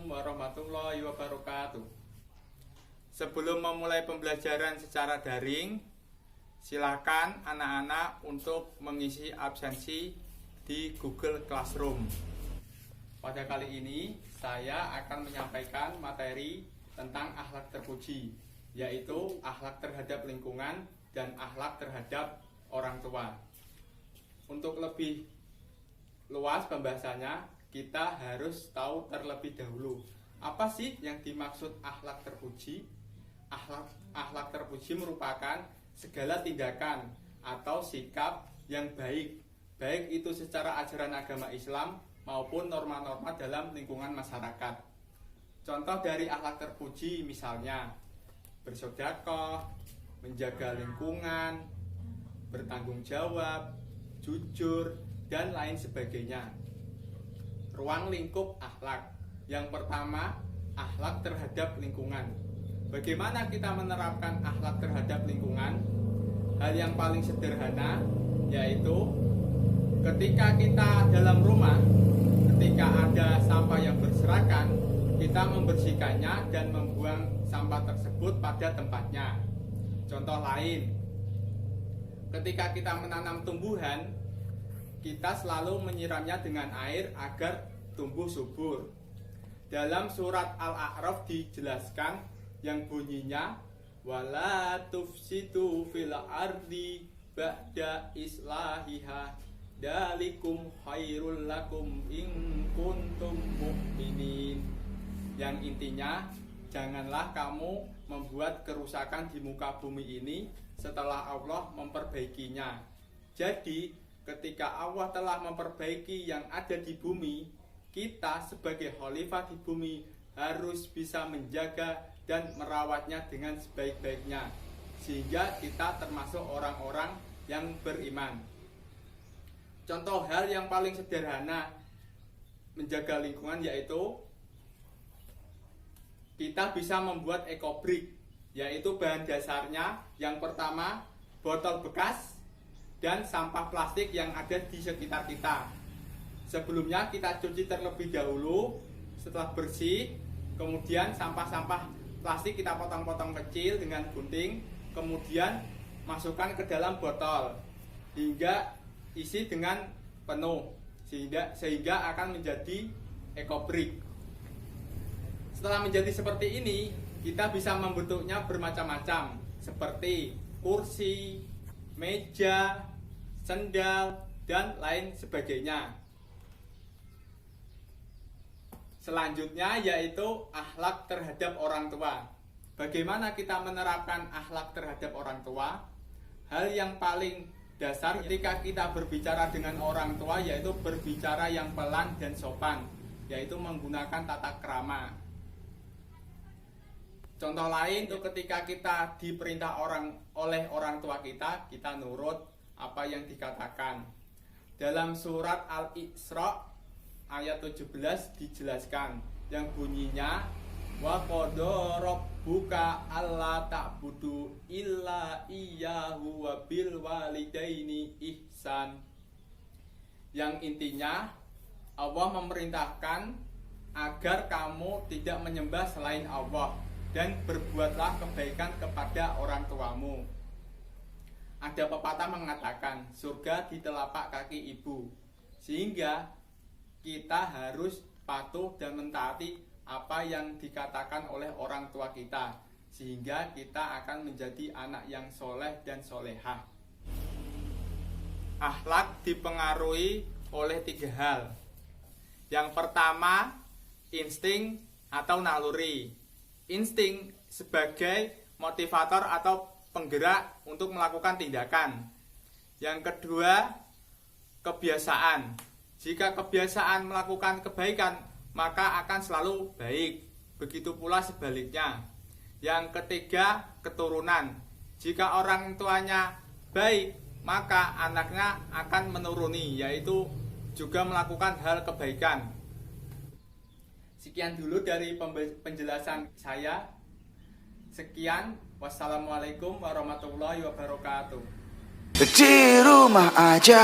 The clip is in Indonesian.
warahmatullahi wabarakatuh. Sebelum memulai pembelajaran secara daring, silakan anak-anak untuk mengisi absensi di Google Classroom. Pada kali ini, saya akan menyampaikan materi tentang akhlak terpuji, yaitu akhlak terhadap lingkungan dan akhlak terhadap orang tua. Untuk lebih luas pembahasannya, kita harus tahu terlebih dahulu apa sih yang dimaksud akhlak terpuji. Akhlak terpuji merupakan segala tindakan atau sikap yang baik itu secara ajaran agama Islam maupun norma-norma dalam lingkungan masyarakat. Contoh dari akhlak terpuji misalnya bersedekah, menjaga lingkungan, bertanggung jawab, jujur, dan lain sebagainya. Ruang lingkup akhlak. Yang pertama, akhlak terhadap lingkungan. Bagaimana kita menerapkan akhlak terhadap lingkungan? Hal yang paling sederhana yaitu ketika kita dalam rumah, ketika ada sampah yang berserakan, kita membersihkannya dan membuang sampah tersebut pada tempatnya. Contoh lain, ketika kita menanam tumbuhan, kita selalu menyiramnya dengan air agar tumbuh subur. Dalam surat Al-A'raf dijelaskan yang bunyinya wala tufsidu fil ardi ba'da islahiha dalikum khairul lakum in kuntum mu'minin. Yang intinya, janganlah kamu membuat kerusakan di muka bumi ini setelah Allah memperbaikinya. Jadi ketika Allah telah memperbaiki yang ada di bumi, kita sebagai khalifah di bumi harus bisa menjaga dan merawatnya dengan sebaik-baiknya, sehingga kita termasuk orang-orang yang beriman. Contoh hal yang paling sederhana menjaga lingkungan yaitu kita bisa membuat ekobrik, yaitu bahan dasarnya yang pertama botol bekas dan sampah plastik yang ada di sekitar kita. Sebelumnya kita cuci terlebih dahulu. Setelah bersih, kemudian sampah-sampah plastik kita potong-potong kecil dengan gunting, kemudian masukkan ke dalam botol hingga isi dengan penuh, sehingga akan menjadi ekobrik. Setelah menjadi seperti ini, kita bisa membentuknya bermacam-macam, seperti kursi, meja, sendal, dan lain sebagainya. Selanjutnya yaitu akhlak terhadap orang tua. Bagaimana kita menerapkan akhlak terhadap orang tua? Hal yang paling dasar ketika kita berbicara dengan orang tua yaitu berbicara yang pelan dan sopan, yaitu menggunakan tata krama. Contoh lain itu ketika kita diperintah oleh orang tua kita, kita nurut apa yang dikatakan. Dalam surat Al-Isra ayat 17 dijelaskan yang bunyinya wa qada rabbuka alla ta'budu illa iyyahu wa bil walidaini ihsan. Yang intinya Allah memerintahkan agar kamu tidak menyembah selain Allah dan berbuatlah kebaikan kepada orang tuamu. Ada pepatah mengatakan surga di telapak kaki ibu, sehingga kita harus patuh dan mentaati apa yang dikatakan oleh orang tua kita, sehingga kita akan menjadi anak yang soleh dan solehah. Akhlak dipengaruhi oleh 3 hal. Yang pertama, insting atau naluri. Insting sebagai motivator atau penggerak untuk melakukan tindakan. Yang kedua, kebiasaan. Jika kebiasaan melakukan kebaikan, maka akan selalu baik. Begitu pula sebaliknya. Yang ketiga, keturunan. Jika orang tuanya baik, maka anaknya akan menuruni, yaitu juga melakukan hal kebaikan. Sekian dulu dari penjelasan saya. Sekian, wassalamualaikum warahmatullahi wabarakatuh. Di rumah aja.